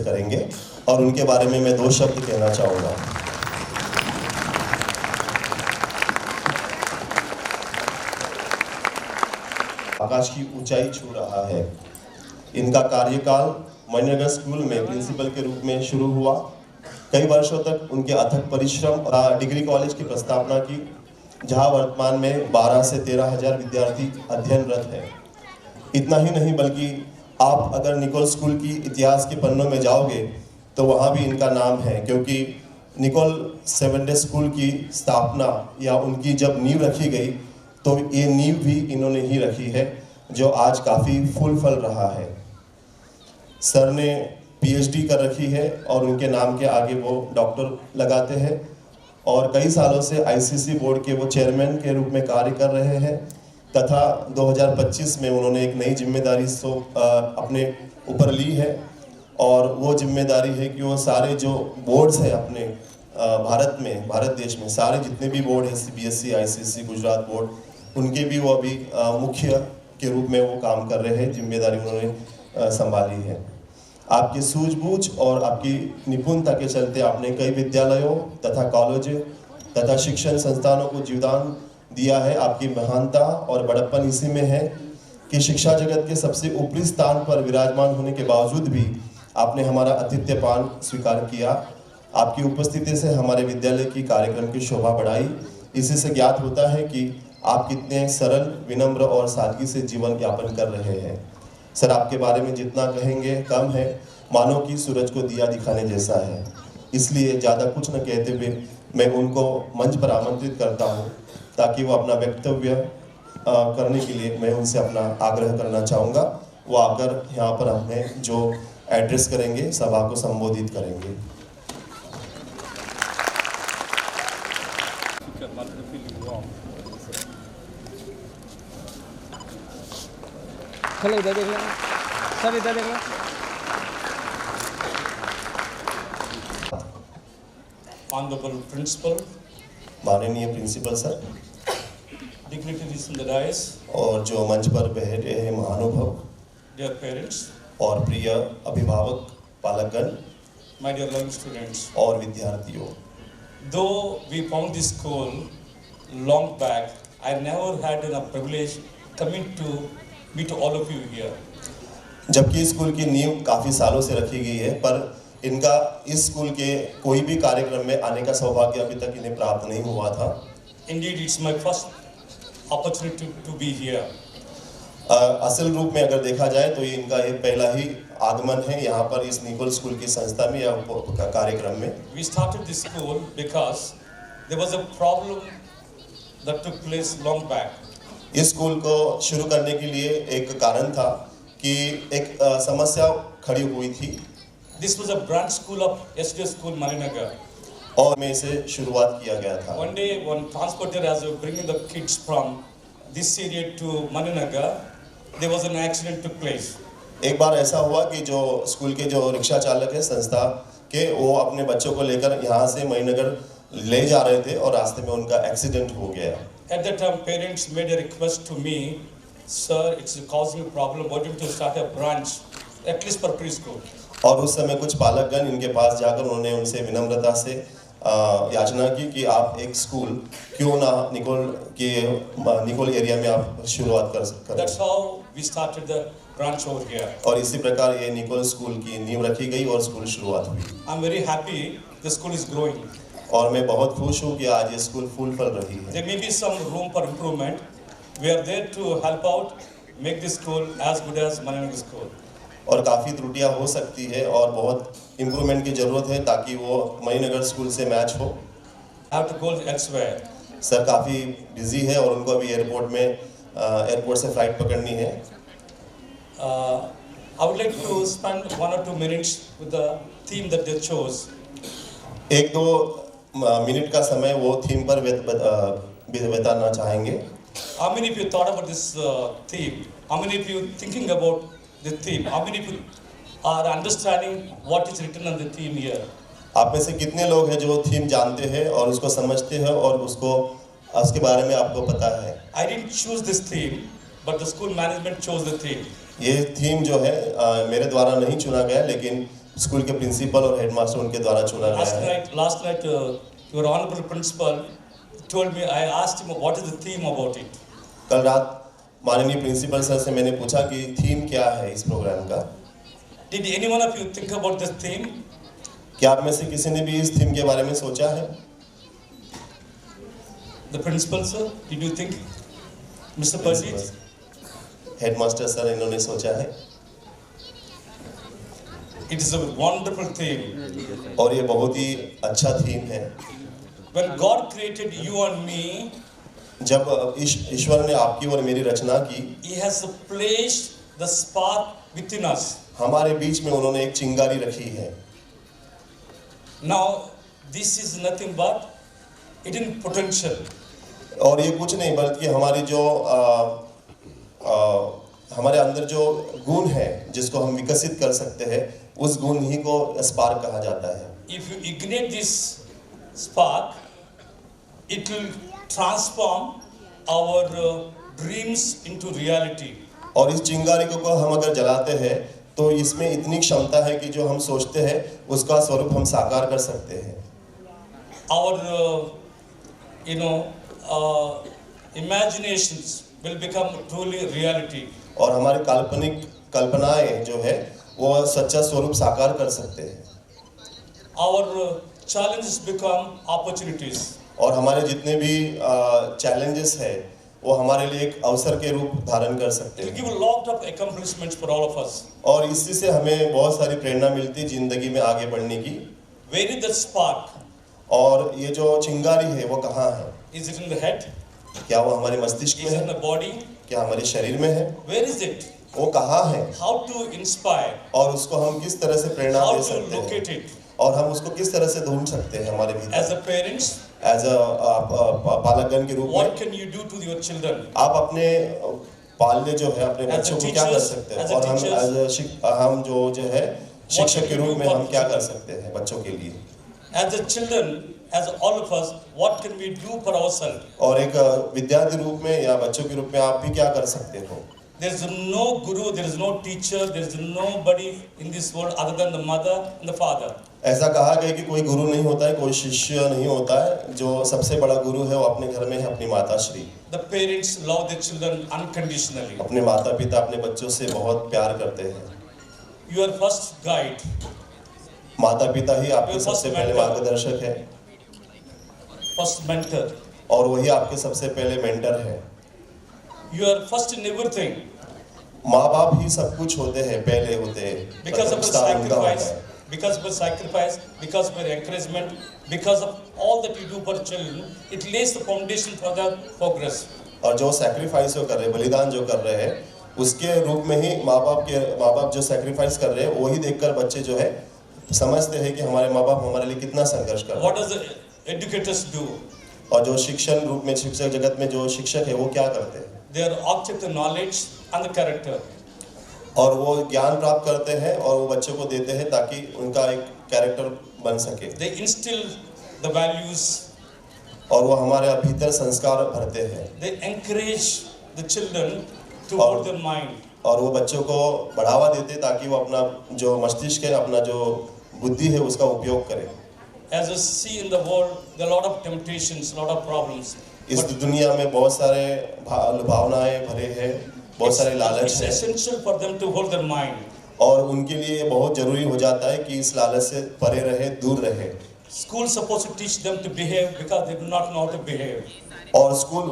करेंगे और उनके बारे में मैं 2 शब्द कहना चाहूँगा। आकाश की ऊंचाई छू रहा है। इनका कार्यकाल मणिनगर स्कूल में प्रिंसिपल के रूप में शुरू हुआ। कई वर्षों तक उनके अथक परिश्रम और डिग्री कॉलेज की प्रस्तावना की, जहां वर्तमान में 12 से 13 हजार विद्यार्थी अध्ययनरत हैं। इतना ही नहीं बल्कि आप अगर निकोल स्कूल की इतिहास के पन्नों में जाओगे तो वहाँ भी इनका नाम है, क्योंकि निकोल 7 डे स्कूल की स्थापना या उनकी जब नींव रखी गई तो ये नींव भी इन्होंने ही रखी है, जो आज काफ़ी फूल फल रहा है। सर ने पीएचडी कर रखी है और उनके नाम के आगे वो डॉक्टर लगाते हैं और कई सालों से आईसीसी बोर्ड के वो चेयरमैन के रूप में कार्य कर रहे हैं तथा 2025 में उन्होंने एक नई जिम्मेदारी अपने ऊपर ली है और वो जिम्मेदारी है कि वो सारे जो बोर्ड्स हैं अपने भारत देश में सारे जितने भी बोर्ड हैं, सीबीएसई, आईसीएसई, गुजरात बोर्ड, उनके भी वो अभी मुख्य के रूप में वो काम कर रहे हैं। जिम्मेदारी उन्होंने संभाली है। आपकी सूझबूझ और आपकी निपुणता के चलते आपने कई विद्यालयों तथा कॉलेज तथा शिक्षण संस्थानों को जीवदान दिया है। आपकी महानता और बड़प्पन इसी में है कि शिक्षा जगत के सबसे ऊपरी स्थान पर विराजमान होने के बावजूद भी आपने हमारा आतिथ्यपान स्वीकार किया। आपकी उपस्थिति से हमारे विद्यालय की कार्यक्रम की शोभा बढ़ाई। इसी से ज्ञात होता है कि आप कितने सरल, विनम्र और सादगी से जीवन यापन कर रहे हैं। सर, आपके बारे में जितना कहेंगे कम है, मानो कि सूरज को दिया दिखाने जैसा है। इसलिए ज़्यादा कुछ न कहते हुए मैं उनको मंच पर आमंत्रित करता हूँ ताकि वो अपना वक्तव्य करने के लिए मैं उनसे अपना आग्रह करना चाहूँगा। वो आकर यहाँ पर हमें जो एड्रेस करेंगे, सभा को संबोधित करेंगे। चलो इधर देख लें सर, इधर देख लें। Honorable Principal, माननीय principal sir, dignitaries in the dais, और जो मंच पर बैठे हैं महानुभाव, dear parents, और प्रिय अभिभावक, पालकगण, my dear loving students. और विद्यार्थियों। Though we found this school long back, I never had a privilege coming to meet all of you here. जबकि स्कूल की नींव काफ़ी सालों से रखी गई है, पर इनका इस स्कूल के कोई भी कार्यक्रम में आने का सौभाग्य अभी तक इन्हें प्राप्त नहीं हुआ था। Indeed, it's my first opportunity to be here. असल रूप में अगर देखा जाए तो ये इनका एक पहला ही आगमन है यहाँ पर इस निकोल स्कूल की संस्था में या कार्यक्रम में। We started this school because there was a problem that took place long back. इस स्कूल को शुरू करने के लिए एक कारण था कि एक समस्या खड़ी हुई थी। This was a branch school of SD School, Maninagar. और में इसे शुरुआत किया गया था। One day, one transporter, as we were bringing the kids from this area to Maninagar, there was an accident took place. एक बार ऐसा हुआ कि जो स्कूल के जो रिक्शा चालक है संस्था के, वो अपने बच्चों को लेकर यहाँ से मणिनगर ले जा रहे थे और रास्ते में उनका एक्सीडेंट हो गया। At that time, parents made a request to me, sir, it's causing a problem. Why don't you start a branch, at least for preschool? और उस समय कुछ पालकगण इनके पास जाकर उन्होंने उनसे विनम्रता से याचना की कि आप एक स्कूल क्यों ना निकोल एरिया में आप शुरुआत कर। That's how we started the branch over here. और इसी प्रकार ये निकोल स्कूल की नींव रखी गई और स्कूल शुरुआत हुई। I'm very happy the school is growing. और मैं बहुत खुश हूँ कि आज ये स्कूल फूल फल रही है। There may be some room for improvement. We are there to help out, make this school as good as Maninagar School. और काफ़ी त्रुटियां हो सकती है और बहुत इम्प्रूवमेंट की ज़रूरत है ताकि वो मणिनगर स्कूल से मैच हो। I have to go elsewhere. Sir काफ़ी बिजी है और उनको अभी एयरपोर्ट से फ्लाइट पकड़नी है। I would like to spend 1 or 2 minutes with the theme that they chose. 1-2 minute का समय वो थीम पर बिताना चाहेंगे। How many of you thought about this theme? How many of you thinking about the theme? How many of you are understanding what is written on the theme here? आप में से कितने लोग हैं जो थीम जानते हैं और उसको समझते हैं और उसके बारे में आपको पता है? I didn't choose this theme, but the school management chose the theme. ये थीम जो है मेरे द्वारा नहीं चुना गया, लेकिन स्कूल के प्रिंसिपल और हेडमास्टर उनके द्वारा चुना गया है। Last night, your honorable principal told me. I asked him what is the theme about it. कल रात माननीय प्रिंसिपल सर से मैंने पूछा कि थीम क्या है इस प्रोग्राम का। Did any one of you think about this theme? क्या आप में से किसी ने भी इस थीम के बारे में सोचा है? The principal sir, did you think? Mr. Percy? Headmaster sir इन्होंने सोचा है। It is a wonderful theme. और ये बहुत ही अच्छा थीम है। When God created you and me, जब ईश्वर ने आपकी और मेरी रचना की, He has placed the spark within us. हमारे बीच में उन्होंने एक चिंगारी रखी है। Now, this is nothing but hidden potential. और ये कुछ नहीं बल्कि हमारी जो हमारे अंदर जो गुण है जिसको हम विकसित कर सकते हैं, उस गुण ही को स्पार्क कहा जाता है। If you ignite this spark, it will transform our dreams into reality. और इस चिंगारी को हम अगर जलाते हैं तो इसमें इतनी क्षमता है कि जो हम सोचते हैं उसका स्वरूप हम साकार कर सकते हैं। Our imaginations will become truly reality. और हमारी काल्पनिक कल्पनाएं जो है वो सच्चा स्वरूप साकार कर सकते हैं। Our challenges become opportunities. और हमारे जितने भी चैलेंजेस है वो हमारे लिए एक अवसर के रूप धारण कर सकते It will हैं। give a lot of accomplishments for all of us. और इसी से हमें बहुत सारी प्रेरणा मिलती है जिंदगी में आगे बढ़ने की। Where is the spark? और ये जो चिंगारी है वो कहाँ है? Is it in the head? क्या वो हमारे मस्तिष्क में Is it in है? the body? क्या हमारे शरीर में है? Where is it? वो कहाँ है? How to inspire? और उसको हम किस तरह से प्रेरणा How दे to सकते locate हैं? it? और हम उसको किस तरह से ढूंढ सकते हैं हमारे भीतर? As a parents, as a पालकगण के रूप what में can you do to your children? आप अपने पालने जो है अपने As a बच्चों को क्या कर teachers, सकते हैं? as a और हम teachers, हम जो है शिक्षक can के you रूप do में for हम क्या कर children? सकते हैं बच्चों के लिए? As the children, as all of us, what can we do for ourselves? और एक विद्यार्थी रूप में या बच्चों के रूप में आप भी क्या कर सकते हो? There is no guru, there is no teacher, there is nobody in this world other than the mother and the father. ऐसा कहा गया कि कोई गुरु नहीं होता है, कोई शिष्य नहीं होता है, जो सबसे बड़ा गुरु है वो अपने घर में है अपनी माता Shri. The parents love their children unconditionally. अपने माता पिता अपने बच्चों से बहुत प्यार करते हैं। Your first guide, माता पिता ही आपके सबसे पहले मार्गदर्शक है first mentor, और वही आपके सबसे पहले मेंटर है। your first in everything. माँ बाप ही सब कुछ होते हैं, पहले होते हैं। Because of the स्थान उनका होता sacrifice, है। because of the sacrifice, because of your encouragement, because of all that you do for children, it lays the foundation for the progress. और जो सैक्रिफाइस जो कर रहे हैं, बलिदान जो कर रहे हैं, उसके रूप में ही माँ बाप जो सैक्रिफाइस कर रहे हैं, वही देखकर बच्चे जो है समझते हैं कि हमारे माँ बाप हमारे लिए कितना संघर्ष कर रहे हैं। What does the educators do? और जो शिक्षण रूप में शिक्षक जगत में जो शिक्षक है वो क्या करते हैं? They are object the knowledge and the character. और वो ज्ञान प्राप्त करते हैं और वो बच्चों को देते हैं ताकि उनका एक कैरेक्टर बन सके। They instill the values. और वो हमारे भीतर संस्कार भरते हैं। They encourage the children to और- hold their mind. और वो बच्चों को बढ़ावा देते हैं ताकि वो अपना जो मस्तिष्क है, अपना जो बुद्धि है उसका उपयोग करें। As you see in the world, there are a lot of temptations, a lot of problems. इस But दुनिया में बहुत सारे भावनाएं भरे हैं, बहुत सारे लालच it's हैं essential for them to hold their mind. और उनके लिए बहुत जरूरी हो जाता है कि इस लालच से परे रहे, दूर रहे। School is supposed to teach them to behave because they do not know how to behave. और स्कूल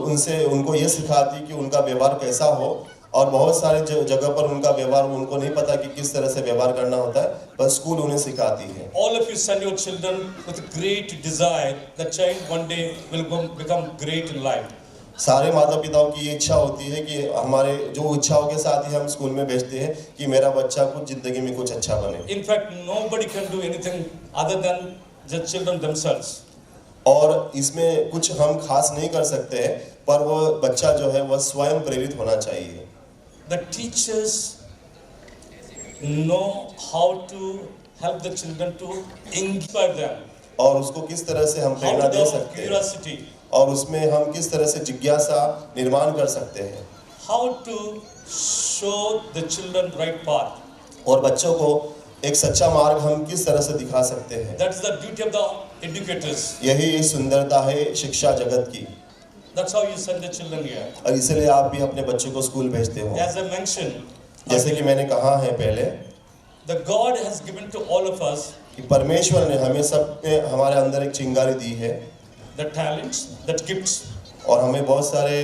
उनको ये सिखाती है कि उनका व्यवहार कैसा हो, और बहुत सारे जगह पर उनका व्यवहार उनको नहीं पता कि किस तरह से व्यवहार करना होता है, पर स्कूल उन्हें सिखाती है। All of you send your children with great desire that child one day will become great in life. सारे माता पिताओं की ये इच्छा होती है कि हमारे जो इच्छाओं के साथ ही हम स्कूल में भेजते हैं कि मेरा बच्चा कुछ जिंदगी में कुछ अच्छा बने। In fact, nobody can do anything other than the children themselves. और इसमें कुछ हम खास नहीं कर सकते हैं, पर वो बच्चा जो है वह स्वयं प्रेरित होना चाहिए। The teachers know how to help the children to inspire them. और उसको किस तरह से हम How Prerna to they develop सकते हैं curiosity. और उसमें हम किस तरह से जिज्ञासा निर्माण कर सकते हैं। How to show the children right path. और बच्चों को एक सच्चा मार्ग हम किस तरह से दिखा सकते हैं। That is the duty of the educators. यही सुंदरता है शिक्षा जगत की। That's how you send the children here. और इसलिए आप भी अपने बच्चों को स्कूल भेजते हो। As I mentioned, जैसे कि मैंने कहा है पहले, the God has given to all of us कि परमेश्वर ने हमें सब में हमारे अंदर एक चिंगारी दी है, the talents, the gifts. और हमें बहुत सारे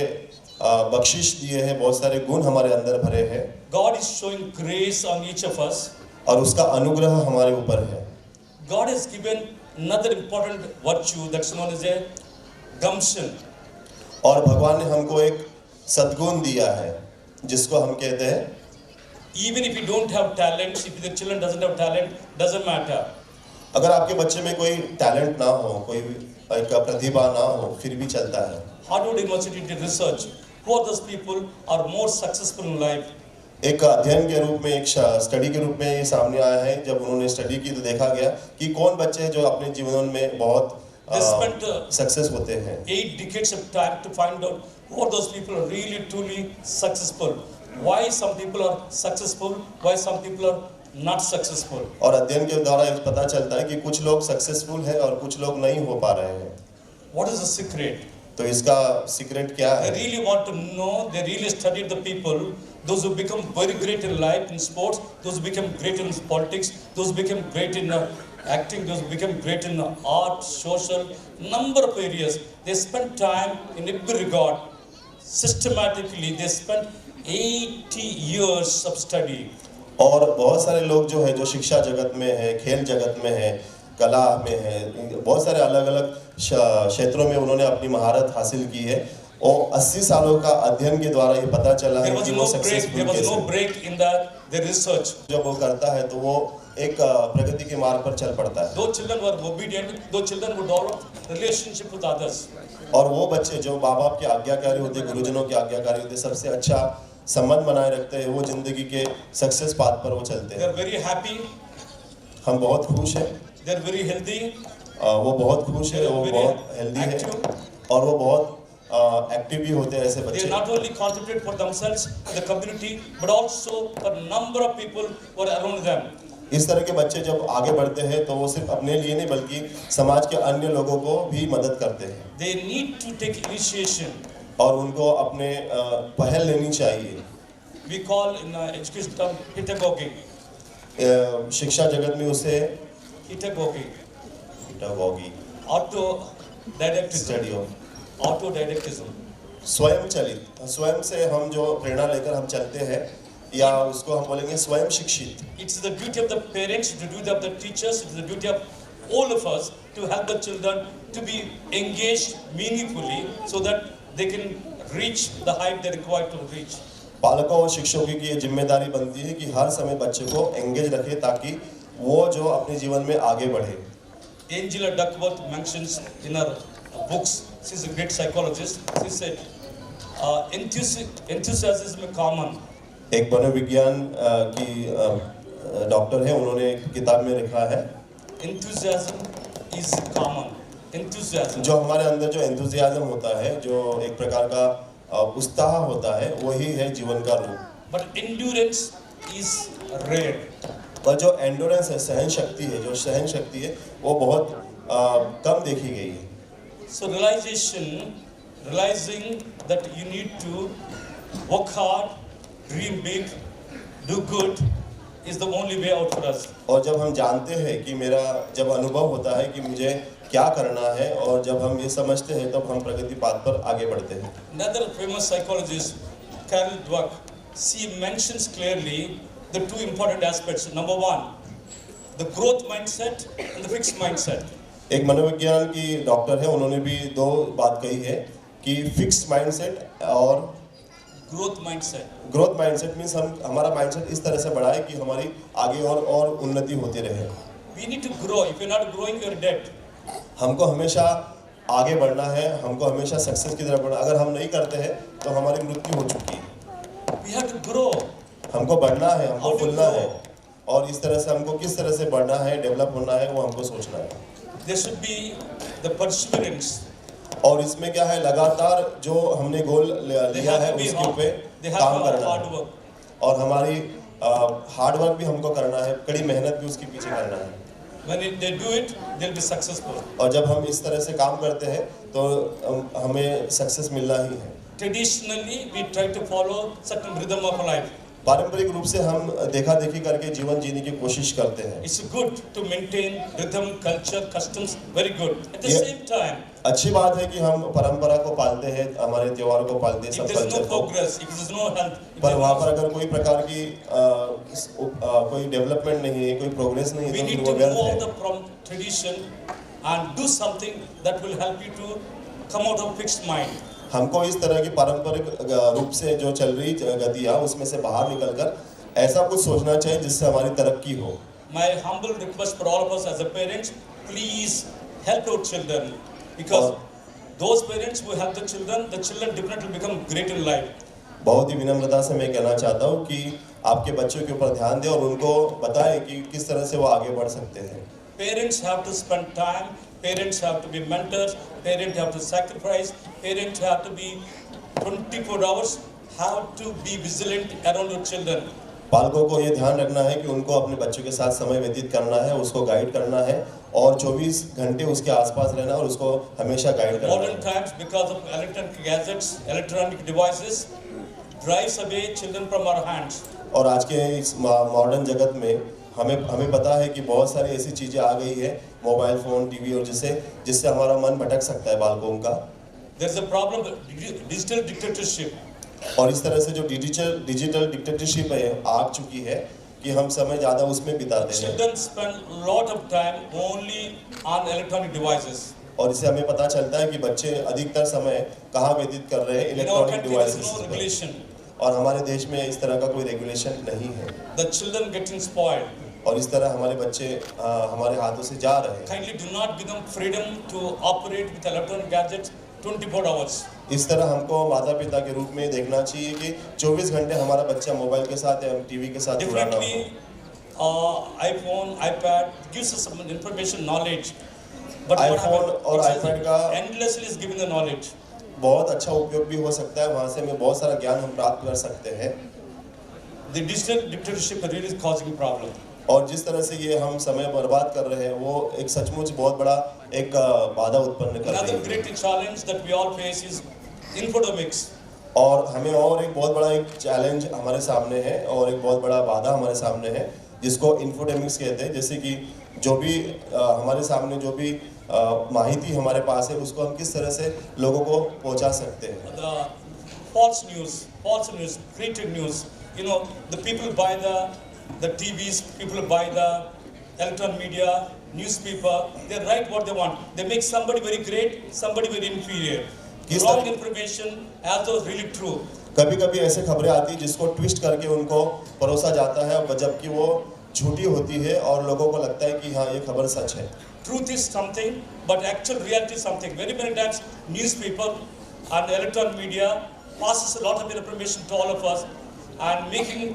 बख्शिश दिए हैं, बहुत सारे गुण हमारे अंदर भरे हैं, God is showing grace on each of us. और उसका अनुग्रह हमारे ऊपर है। God has given another important virtue that's known as a gumption. और भगवान ने हमको एक सद्गुण दिया है जिसको हम कहते हैं, Even if you don't have talents, if the children doesn't have talent, doesn't matter. अगर आपके बच्चे में कोई टैलेंट ना हो, कोई एक प्रतिभा ना हो, फिर भी चलता है। Harvard University did research. Who are those people are more successful in life? एक अध्ययन के रूप में, एक स्टडी के रूप में ये सामने आया है। जब उन्होंने स्टडी की तो देखा गया कि कौन बच्चे हैं जो अपने जीवन में बहुत They spent सक्सेस होते हैं। 8 decades of time to find out who are those people are really truly successful. Why some people are successful, why some people are not successful. और अध्ययन के द्वारा ये पता चलता है कि कुछ लोग सक्सेसफुल हैं और कुछ लोग नहीं हो पा रहे हैं। What is the secret? तो इसका सीक्रेट क्या They है? really want to know, they really studied the people, those who become very great in life, in sports, those who become great in politics, those who become great in acting, those who become great in art, social, number of areas. They spend time in every regard. Systematically, they spent 80 years of study. और बहुत सारे लोग जो है, जो शिक्षा जगत में है, खेल जगत में है, कला में है, बहुत सारे अलग अलग क्षेत्रों में उन्होंने अपनी महारत हासिल की है, और 80 सालों का अध्ययन के द्वारा ये पता चला है कि वो सक्सेसफुल There was कैसे। no break in the research. जब वो करता है तो वो एक प्रगति के मार्ग पर चल पड़ता है। Those children were obedient, those children would develop relationship with others. और वो बच्चे जो माँ बाप के आज्ञाकारी होते, गुरुजनों के आज्ञाकारी होते, सबसे अच्छा संबंध बनाए रखते हैं, वो जिंदगी के सक्सेस पाथ पर वो चलते They हैं। are very happy, हम बहुत खुश हैं, they are very healthy, वो बहुत खुश है, वो बहुत हेल्दी है, और वो बहुत एक्टिव भी होते हैं ऐसे they बच्चे। not only contribute for themselves, the community, but also for number of people who are around them. इस तरह के बच्चे जब आगे बढ़ते हैं तो वो सिर्फ अपने लिए नहीं बल्कि समाज के अन्य लोगों को भी मदद करते हैं, They need to take initiation. और उनको अपने पहल लेनी चाहिए। We call in education term pedagogy. शिक्षा जगत में उसे Pedagogy. Pedagogy, Autodidactism. Study of Autodidactism. स्वयं चलित, स्वयं से हम जो प्रेरणा लेकर हम चलते हैं, या उसको हम बोलेंगे स्वयं शिक्षित। It's the duty of the parents, it's the duty of the teachers, it's the duty of all of us to help the children to be engaged meaningfully so that they can reach the height they require to reach. पालकों और शिक्षकों की ये जिम्मेदारी बनती है कि हर समय बच्चे को एंगेज रखे ताकि वो जो अपने जीवन में आगे बढ़े। Angela Duckworth mentions in her books, she's a great psychologist, she said, enthusiasm is common. एक मनोविज्ञान की डॉक्टर है, उन्होंने एक किताब में लिखा है, Enthusiasm is common. Enthusiasm. जो हमारे अंदर जो एंथुसियाज्म होता है, जो एक प्रकार का उत्साह होता है, वही है जीवन का रूप। But endurance is rare. पर जो एंडोरेंस है, सहन शक्ति है, जो सहन शक्ति है, वो बहुत कम देखी गई है। So realizing that you need to work hard, dream big, do good is the only way out for us. और जब हम जानते हैं कि मेरा जब अनुभव होता है कि मुझे क्या करना है, और जब हम ये समझते हैं तब हम प्रगति पाथ पर आगे बढ़ते हैं। Another famous psychologist, Carol Dweck, she mentions clearly the two important aspects. Number one, the growth mindset and the fixed mindset. एक मनोविज्ञान की डॉक्टर है, उन्होंने भी दो बात कही है कि फिक्स्ड माइंडसेट और Growth mindset. Growth mindset means हम हमारा माइंडसेट इस तरह से बढ़ाए कि हमारी आगे और उन्नति होती रहे। We need to grow. If you're not growing, you're dead. हमको हमेशा आगे बढ़ना है, हमको हमेशा सक्सेस की तरफ बढ़ना। अगर हम नहीं करते हैं तो हमारी मृत्यु हो चुकी है। We have to grow. हमको बढ़ना है, हमको How to फूलना grow? है, और इस तरह से हमको किस तरह से बढ़ना है, डेवलप होना है, वो हमको सोचना है। There should be the perseverance. और इसमें क्या है, लगातार जो हमने गोल लिया है उसके ऊपर काम करना hard है, work. और हमारी हार्ड वर्क भी हमको करना है, कड़ी मेहनत भी उसके पीछे करना है। They do it, they'll be successful. और जब हम इस तरह से काम करते हैं तो हमें सक्सेस मिलना ही है। Traditionally, we try to follow certain rhythm of life. पारंपरिक रूप से हम देखा देखी करके जीवन जीने की कोशिश करते हैं। It's good to maintain rhythm, culture, customs. Very good. At the Yeah. same time, अच्छी बात है कि हम परंपरा को पालते हैं, हमारे त्योहारों को पालते हैं, if सब there is no कल्चर को। progress, if there is no health, if पर there वहाँ is- पर अगर कोई प्रकार की कोई डेवलपमेंट नहीं है, कोई प्रोग्रेस नहीं we है, need तो to वो व्यर्थ move है। out from tradition and do something that will help you to come out of fixed mind. हमको इस तरह की पारंपरिक रूप से जो चल रही गतियाँ उसमें से बाहर निकलकर ऐसा कुछ सोचना चाहिए जिससे हमारी तरक्की हो। My humble request for all of us as a parents, please help our children, because those parents who help the children definitely become great in life. बहुत ही विनम्रता से मैं कहना चाहता हूँ कि आपके बच्चों के ऊपर ध्यान दें और उनको बताएं कि किस तरह से वो आगे बढ़ सकते हैं। Parents have to spend time, parents have to be mentors, parents have to sacrifice, parents have to be 24 hours, have to be vigilant around your children. पालकों को ये ध्यान रखना है कि उनको अपने बच्चों के साथ समय व्यतीत करना है, उसको गाइड करना है और 24 घंटे उसके आसपास रहना और उसको हमेशा गाइड करना Modern है। times, because of electronic gadgets, electronic devices, drives away children from our hands. और आज के इस मॉडर्न जगत में हमें पता है कि बहुत सारी ऐसी चीज़ें आ गई है, मोबाइल फ़ोन, टीवी और जिससे हमारा मन भटक सकता है बालकों का। There is a problem with digital dictatorship. और इस तरह से जो डिजिटल डिक्टेटरशिप है आ चुकी है कि हम समय ज़्यादा उसमें बिताते हैं Children spend a lot of time only on electronic devices. और इससे हमें पता चलता है कि बच्चे अधिकतर समय कहाँ व्यतीत कर रहे हैं, In our electronic country, there is devices no पर। regulation. और हमारे देश में इस तरह का कोई रेगुलेशन नहीं है The children getting spoiled. और इस तरह हमारे बच्चे हमारे हाथों से जा रहे हैं। Kindly do not give them freedom to operate with electronic gadgets 24 hours. इस तरह हमको माता पिता के रूप में देखना चाहिए कि 24 घंटे हमारा बच्चा मोबाइल के साथ या टीवी के साथ जुड़ा ना हो। Definitely, iPhone, iPad gives us some information, knowledge. But what iPhone happens? और It says iPad का endlessly is giving the knowledge. बहुत अच्छा उपयोग भी हो सकता है, वहाँ से हमें बहुत सारा ज्ञान हम प्राप्त कर सकते हैं। The digital dictatorship really is causing problem. और जिस तरह से ये हम समय बर्बाद कर रहे हैं वो एक सचमुच बहुत बड़ा एक बाधा उत्पन्न कर Another रही है। great challenge that we all face is infodemics. और हमें और एक बहुत बड़ा एक चैलेंज हमारे सामने है और एक बहुत बड़ा बाधा हमारे सामने है जिसको इन्फोडेमिक्स कहते हैं। जैसे कि जो भी हमारे सामने जो भी माहिती हमारे पास है उसको हम किस तरह से लोगों को पहुंचा सकते हैं। The false news, created news. You know, the people buy the TVs, people buy the electronic media, newspaper. They write what they want. They make somebody very great, somebody very inferior. किस Wrong तरह- information as though really true. कभी कभी ऐसे खबरें आती जिसको twist करके उनको परोसा जाता है जबकि वो झूठी होती है और लोगों को लगता है कि हाँ ये खबर सच है। Truth is something, but actual reality is something. Very many times, newspaper and electronic media passes a lot of information to all of us, and making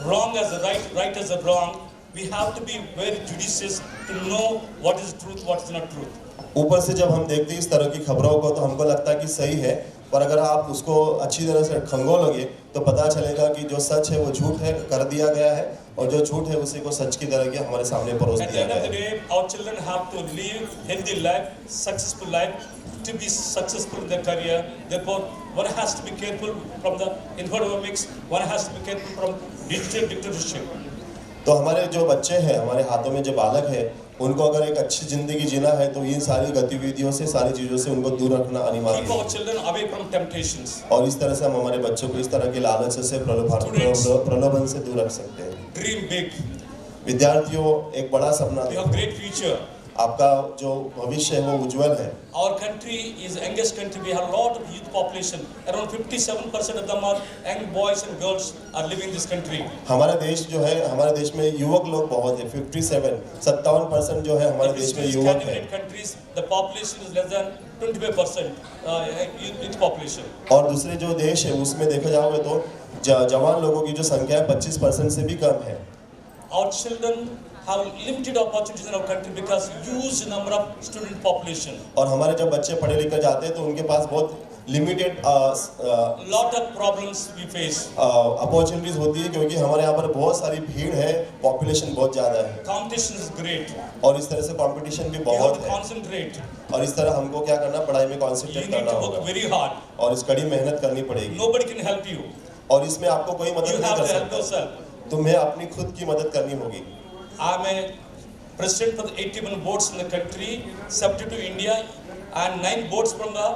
wrong as a right, right as a wrong. We have to be very judicious to know what is truth, what is not truth. ऊपर से जब हम देखते हैं इस तरह की खबरों को तो हमको लगता है कि सही है, पर अगर आप उसको अच्छी तरह से खंगोलोगे तो पता चलेगा कि जो सच है वो झूठ है कर दिया गया है और जो झूठ है उसी को सच की तरह के हमारे सामने परोस At the दिया end गया of the है। day, our children have to live healthy life, successful life, to be successful in their career. Therefore, one has to be careful from the infodermics, one has to be careful from digital dictatorship. तो हमारे जो बच्चे हैं, हमारे हाथों में जो बालक है, उनको अगर एक अच्छी जिंदगी जीना है तो इन सारी गतिविधियों से, सारी चीज़ों से उनको दूर रखना अनिवार्य Keep है। our children away from temptations. और इस तरह से हम हमारे बच्चों को इस तरह के लालच से प्रलोभन से दूर रख सकते हैं। Dream big. विद्यार्थियों एक बड़ा सपना You have देखो, great future. आपका जो भविष्य है वो उज्जवल है। Our country is the youngest country. We have a lot of youth population. Around 57% of them are young boys and girls are living in this country. हमारा देश जो है, हमारे देश में युवक लोग बहुत है, 57% जो है हमारे देश में युवक है। Scandinavian countries, the population is less than 25% youth population. और दूसरे जो देश है उसमें देखा जाओगे तो जवान लोगों की जो संख्या है 25% से भी कम है। Our children have limited opportunities in our country because huge number of student population. और हमारे जब बच्चे पढ़े लिखे जाते हैं तो उनके पास बहुत limited lot of problems we face. Opportunities होती है, क्योंकि हमारे यहाँ पर बहुत सारी भीड़ है, पॉपुलेशन बहुत ज़्यादा है Competition is great. और इस तरह से कंपटीशन भी You have बहुत to है concentrate. और इस तरह हमको क्या करना, पढ़ाई में You कॉन्सेंट्रेट need करना to होगा work very hard. और इस कड़ी मेहनत करनी पड़ेगी Nobody can help you. और इसमें आपको कोई मदद You नहीं have कर to help सकता, yourself. तुम्हें अपनी खुद की मदद करनी होगी। I'm a president for the 81 boards in the country, 72 India, and 9 boards from the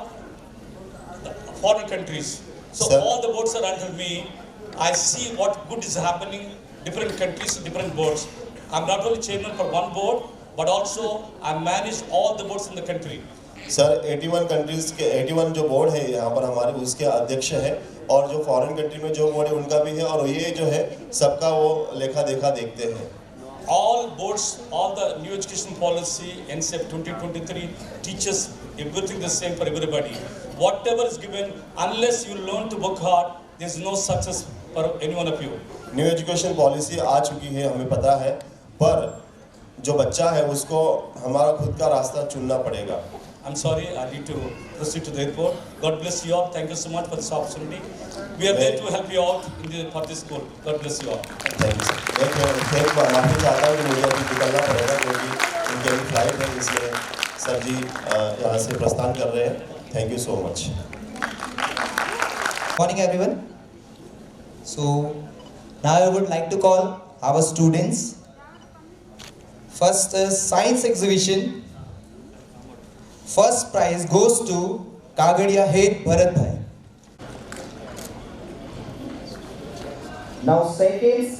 foreign countries. So Sir. all the boards are under me. I see what good is happening, different countries, different boards. I'm not only chairman for one board, but also I manage all the boards in the country. Sir 81 countries के 81 जो board है यहाँ पर हमारे, उसके अध्यक्ष हैं और जो फॉरेन कंट्री में जो बोर्ड है उनका भी है, और ये जो है सबका वो लेखा देखा देखते हैं। All boards, all the new education policy, NCEP 2023 teaches everything the same for everybody. Whatever is given, unless you learn to work hard, there is no success for any one of you. New education policy आ चुकी है, हमें पता है, पर जो बच्चा है उसको हमारा खुद का रास्ता चुनना पड़ेगा। I'm sorry, I need to proceed to the airport. God bless you all. Thank you so much for this opportunity. We are there to help you out for this school. God bless you all. Thank you sir. एक माफ़ी चाहता हूँ कि मुझे अभी निकलना पड़ेगा, क्योंकि उनकी अभी फ्लाइट है, इसलिए सर जी यहाँ से प्रस्थान कर रहे हैं। Thank you so much. Morning everyone. So now I would like to call our students. First science exhibition. First prize goes to Kagadia Head Bharat Bhai. Now second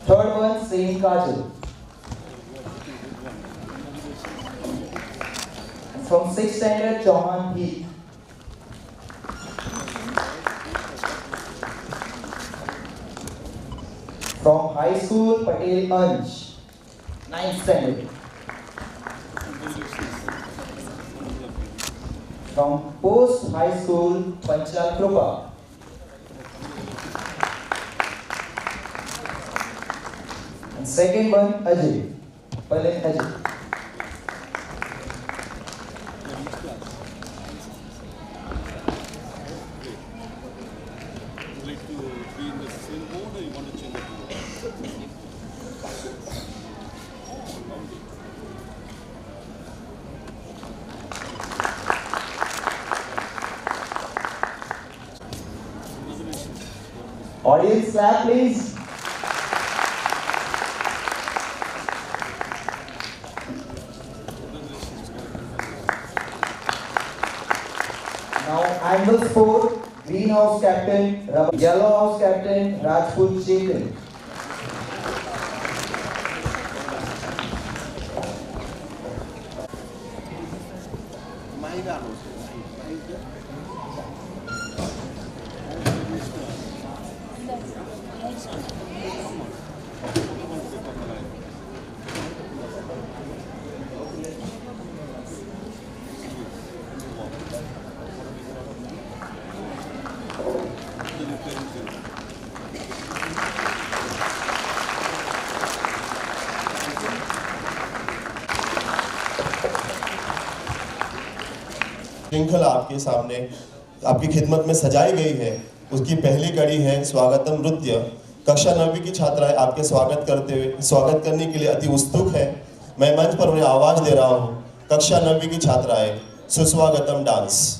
third one Saini Kajal. From 6th standard Chauhan Heath. From high school Patel Ansh, 9th standard. From post high school Panchal Krupa. And second one Ajay, Palin Ajay. Audience clap please. Now angle sport, greenhouse captain, yellow house captain Rajput Chetan. श्रृंखला आपके सामने आपकी खिदमत में सजाई गई है, उसकी पहली कड़ी है स्वागतम नृत्य। कक्षा 9वीं की छात्राएं आपके स्वागत करने के लिए अति उत्सुक है। मैं मंच पर उन्हें आवाज दे रहा हूं। कक्षा 9वीं की छात्राएं, सुस्वागतम डांस।